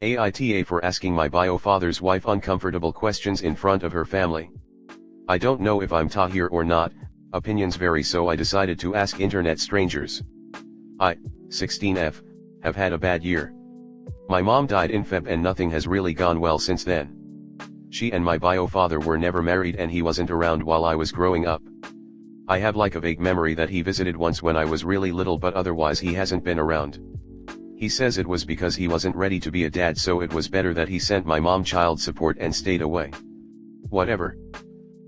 AITA for asking my bio father's wife uncomfortable questions in front of her family. I don't know if I'm Tahir or not, opinions vary, so I decided to ask internet strangers. I, 16F, have had a bad year. My mom died in Feb and nothing has really gone well since then. She and my bio father were never married and he wasn't around while I was growing up. I have like a vague memory that he visited once when I was really little, but otherwise he hasn't been around. He says it was because he wasn't ready to be a dad, so it was better that he sent my mom child support and stayed away. Whatever.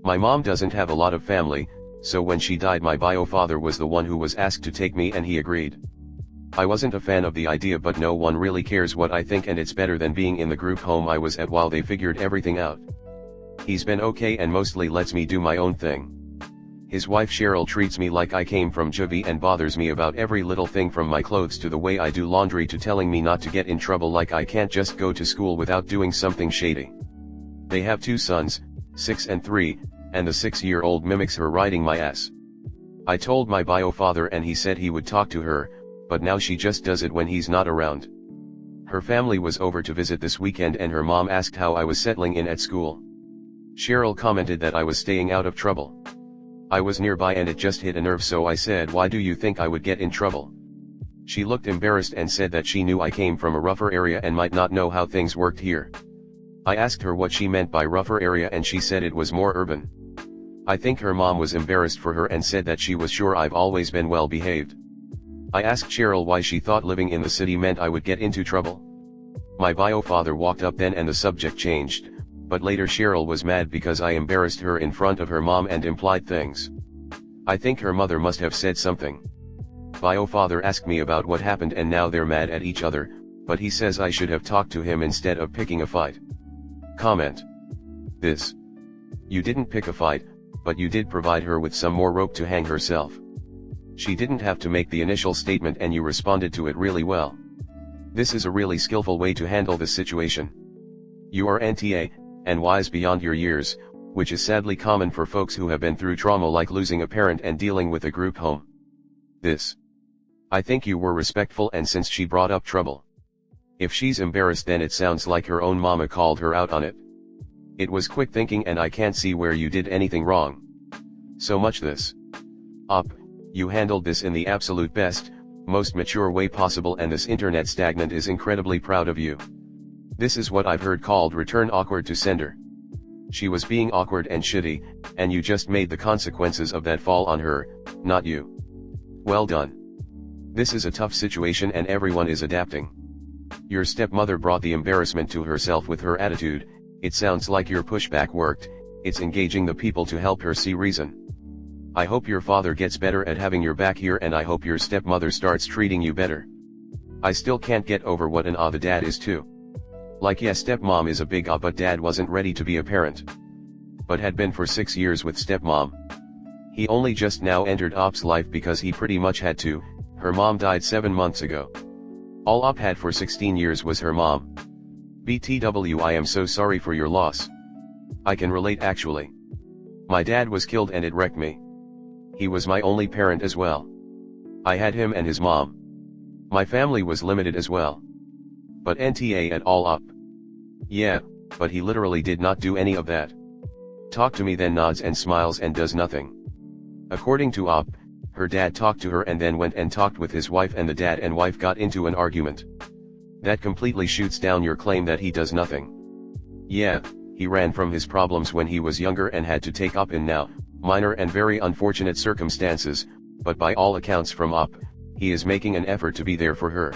My mom doesn't have a lot of family, so when she died my bio father was the one who was asked to take me and he agreed. I wasn't a fan of the idea, but no one really cares what I think and it's better than being in the group home I was at while they figured everything out. He's been okay and mostly lets me do my own thing. His wife Cheryl treats me like I came from juvie and bothers me about every little thing from my clothes to the way I do laundry to telling me not to get in trouble, like I can't just go to school without doing something shady. They have 2 sons, 6 and 3, and the 6-year-old mimics her riding my ass. I told my bio father and he said he would talk to her, but now she just does it when he's not around. Her family was over to visit this weekend and her mom asked how I was settling in at school. Cheryl commented that I was staying out of trouble. I was nearby and it just hit a nerve, so I said, "Why do you think I would get in trouble?" She looked embarrassed and said that she knew I came from a rougher area and might not know how things worked here. I asked her what she meant by rougher area and she said it was more urban. I think her mom was embarrassed for her and said that she was sure I've always been well behaved. I asked Cheryl why she thought living in the city meant I would get into trouble. My bio father walked up then and the subject changed, but later Cheryl was mad because I embarrassed her in front of her mom and implied things. I think her mother must have said something. Bio father asked me about what happened and now they're mad at each other, but he says I should have talked to him instead of picking a fight. Comment. This. You didn't pick a fight, but you did provide her with some more rope to hang herself. She didn't have to make the initial statement and you responded to it really well. This is a really skillful way to handle the situation. You are NTA, and wise beyond your years, which is sadly common for folks who have been through trauma like losing a parent and dealing with a group home. This. I think you were respectful, and since she brought up trouble. If she's embarrassed then it sounds like her own mama called her out on it. It was quick thinking and I can't see where you did anything wrong. So much this. You handled this in the absolute best, most mature way possible, and this internet stagnant is incredibly proud of you. This is what I've heard called return awkward to sender. She was being awkward and shitty, and you just made the consequences of that fall on her, not you. Well done. This is a tough situation and everyone is adapting. Your stepmother brought the embarrassment to herself with her attitude. It sounds like your pushback worked. It's engaging the people to help her see reason. I hope your father gets better at having your back here, and I hope your stepmother starts treating you better. I still can't get over what an the dad is too. Like, yeah, stepmom is a big but dad wasn't ready to be a parent. But had been for 6 years with stepmom. He only just now entered Op's life because he pretty much had to. Her mom died 7 months ago. All Op had for 16 years was her mom. BTW, I am so sorry for your loss. I can relate actually. My dad was killed and it wrecked me. He was my only parent as well. I had him and his mom. My family was limited as well. But NTA at all Op. Yeah, but he literally did not do any of that. Talk to me, then nods and smiles and does nothing. According to Op, her dad talked to her and then went and talked with his wife, and the dad and wife got into an argument. That completely shoots down your claim that he does nothing. Yeah, he ran from his problems when he was younger and had to take Op in now, minor and very unfortunate circumstances, but by all accounts from Op, he is making an effort to be there for her.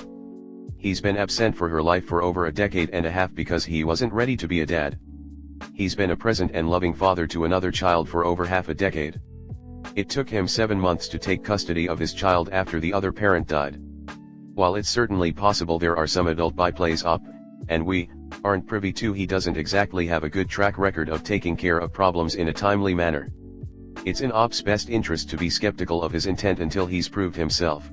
He's been absent for her life for over a decade and a half because he wasn't ready to be a dad. He's been a present and loving father to another child for over half a decade. It took him 7 months to take custody of his child after the other parent died. While it's certainly possible there are some adult byplays Op, and we, aren't privy to, he doesn't exactly have a good track record of taking care of problems in a timely manner. It's in Op's best interest to be skeptical of his intent until he's proved himself.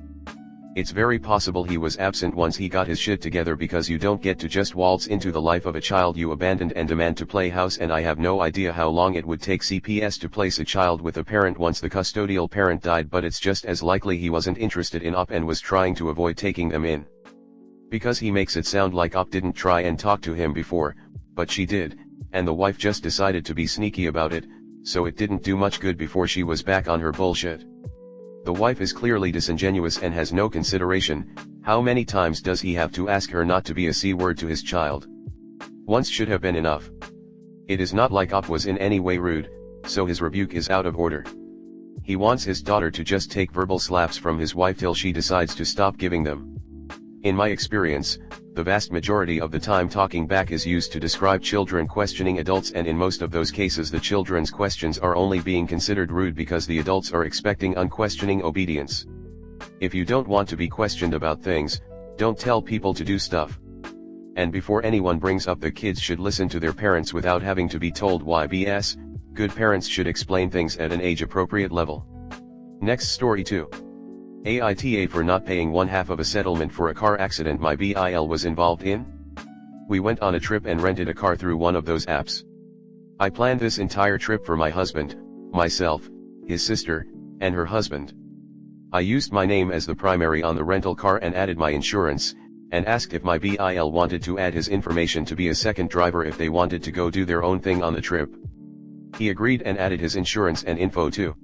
It's very possible he was absent once he got his shit together, because you don't get to just waltz into the life of a child you abandoned and demand to play house, and I have no idea how long it would take CPS to place a child with a parent once the custodial parent died, but it's just as likely he wasn't interested in Op and was trying to avoid taking them in. Because he makes it sound like Op didn't try and talk to him before, but she did, and the wife just decided to be sneaky about it, so it didn't do much good before she was back on her bullshit. The wife is clearly disingenuous and has no consideration. How many times does he have to ask her not to be a C-word to his child? Once should have been enough. It is not like Op was in any way rude, so his rebuke is out of order. He wants his daughter to just take verbal slaps from his wife till she decides to stop giving them. In my experience, the vast majority of the time talking back is used to describe children questioning adults, and in most of those cases the children's questions are only being considered rude because the adults are expecting unquestioning obedience. If you don't want to be questioned about things, don't tell people to do stuff. And before anyone brings up the kids should listen to their parents without having to be told why. BS, good parents should explain things at an age-appropriate level. Next story 2. AITA for not paying one half of a settlement for a car accident my BIL was involved in. We went on a trip and rented a car through one of those apps. I planned this entire trip for my husband, myself, his sister, and her husband. I used my name as the primary on the rental car and added my insurance, and asked if my BIL wanted to add his information to be a second driver if they wanted to go do their own thing on the trip. He agreed and added his insurance and info too.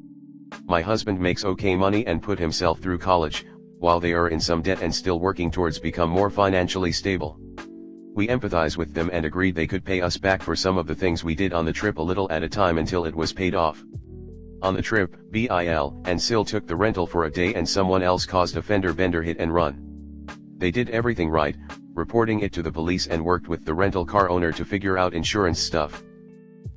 My husband makes okay money and put himself through college, while they are in some debt and still working towards become more financially stable. We empathize with them and agreed they could pay us back for some of the things we did on the trip a little at a time until it was paid off. On the trip, BIL and Sil took the rental for a day and someone else caused a fender bender hit and run. They did everything right, reporting it to the police and worked with the rental car owner to figure out insurance stuff.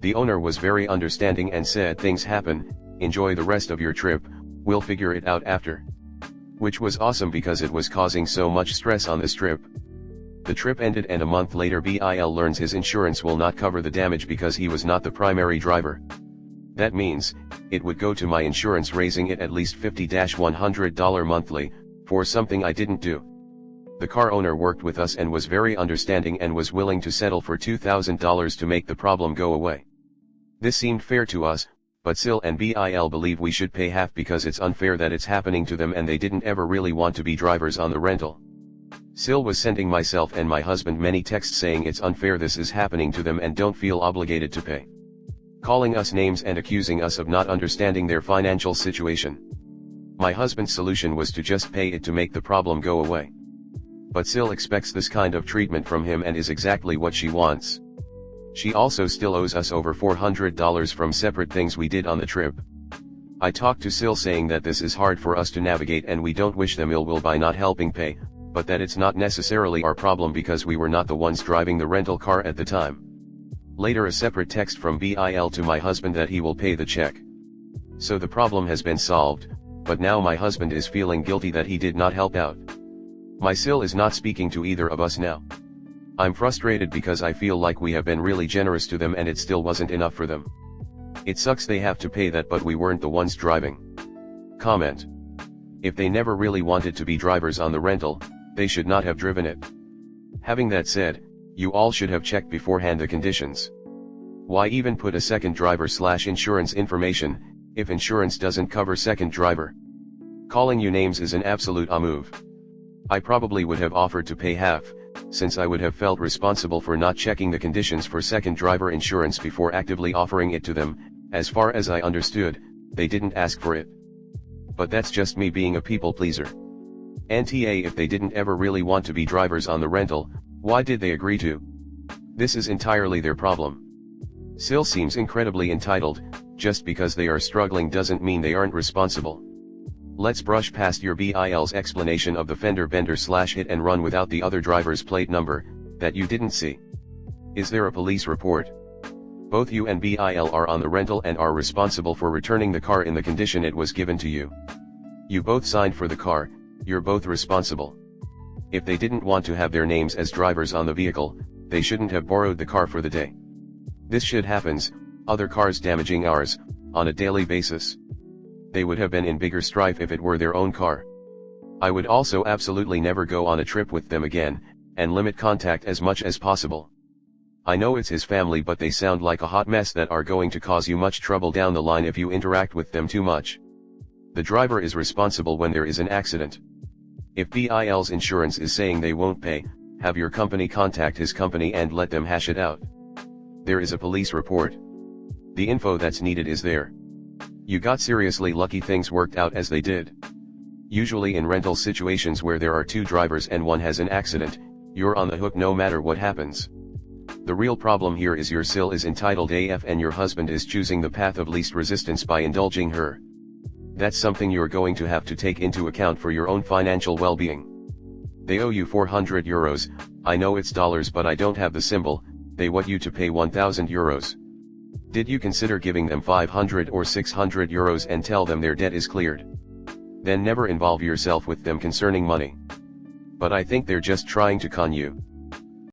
The owner was very understanding and said things happen, enjoy the rest of your trip, we'll figure it out after. Which was awesome because it was causing so much stress on this trip. The trip ended and a month later BIL learns his insurance will not cover the damage because he was not the primary driver. That means, it would go to my insurance, raising it at least $50-100 monthly, for something I didn't do. The car owner worked with us and was very understanding and was willing to settle for $2,000 to make the problem go away. This seemed fair to us, but Sil and BIL believe we should pay half because it's unfair that it's happening to them and they didn't ever really want to be drivers on the rental. Sil was sending myself and my husband many texts saying it's unfair this is happening to them and don't feel obligated to pay. Calling us names and accusing us of not understanding their financial situation. My husband's solution was to just pay it to make the problem go away. But Sil expects this kind of treatment from him and is exactly what she wants. She also still owes us over $400 from separate things we did on the trip. I talked to Sil saying that this is hard for us to navigate and we don't wish them ill will by not helping pay, but that it's not necessarily our problem because we were not the ones driving the rental car at the time. Later a separate text from BIL to my husband that he will pay the check. So the problem has been solved, but now my husband is feeling guilty that he did not help out. My Sil is not speaking to either of us now. I'm frustrated because I feel like we have been really generous to them and it still wasn't enough for them. It sucks they have to pay that but we weren't the ones driving. Comment. If they never really wanted to be drivers on the rental, they should not have driven it. Having that said, you all should have checked beforehand the conditions. Why even put a second driver/insurance information, if insurance doesn't cover second driver? Calling you names is an absolute move. I probably would have offered to pay half, since I would have felt responsible for not checking the conditions for second driver insurance before actively offering it to them. As far as I understood, they didn't ask for it. But that's just me being a people pleaser. NTA, if they didn't ever really want to be drivers on the rental, why did they agree to? This is entirely their problem. Sil seems incredibly entitled. Just because they are struggling doesn't mean they aren't responsible. Let's brush past your BIL's explanation of the fender bender/hit and run without the other driver's plate number, that you didn't see. Is there a police report? Both you and BIL are on the rental and are responsible for returning the car in the condition it was given to you. You both signed for the car, you're both responsible. If they didn't want to have their names as drivers on the vehicle, they shouldn't have borrowed the car for the day. This shit happens, other cars damaging ours, on a daily basis. They would have been in bigger strife if it were their own car. I would also absolutely never go on a trip with them again, and limit contact as much as possible. I know it's his family but they sound like a hot mess that are going to cause you much trouble down the line if you interact with them too much. The driver is responsible when there is an accident. If BIL's insurance is saying they won't pay, have your company contact his company and let them hash it out. There is a police report. The info that's needed is there. You got seriously lucky things worked out as they did. Usually in rental situations where there are two drivers and one has an accident, you're on the hook no matter what happens. The real problem here is your SIL is entitled AF and your husband is choosing the path of least resistance by indulging her. That's something you're going to have to take into account for your own financial well-being. They owe you €400, I know it's dollars but I don't have the symbol, they want you to pay €1,000. Did you consider giving them €500 or €600 and tell them their debt is cleared? Then never involve yourself with them concerning money. But I think they're just trying to con you.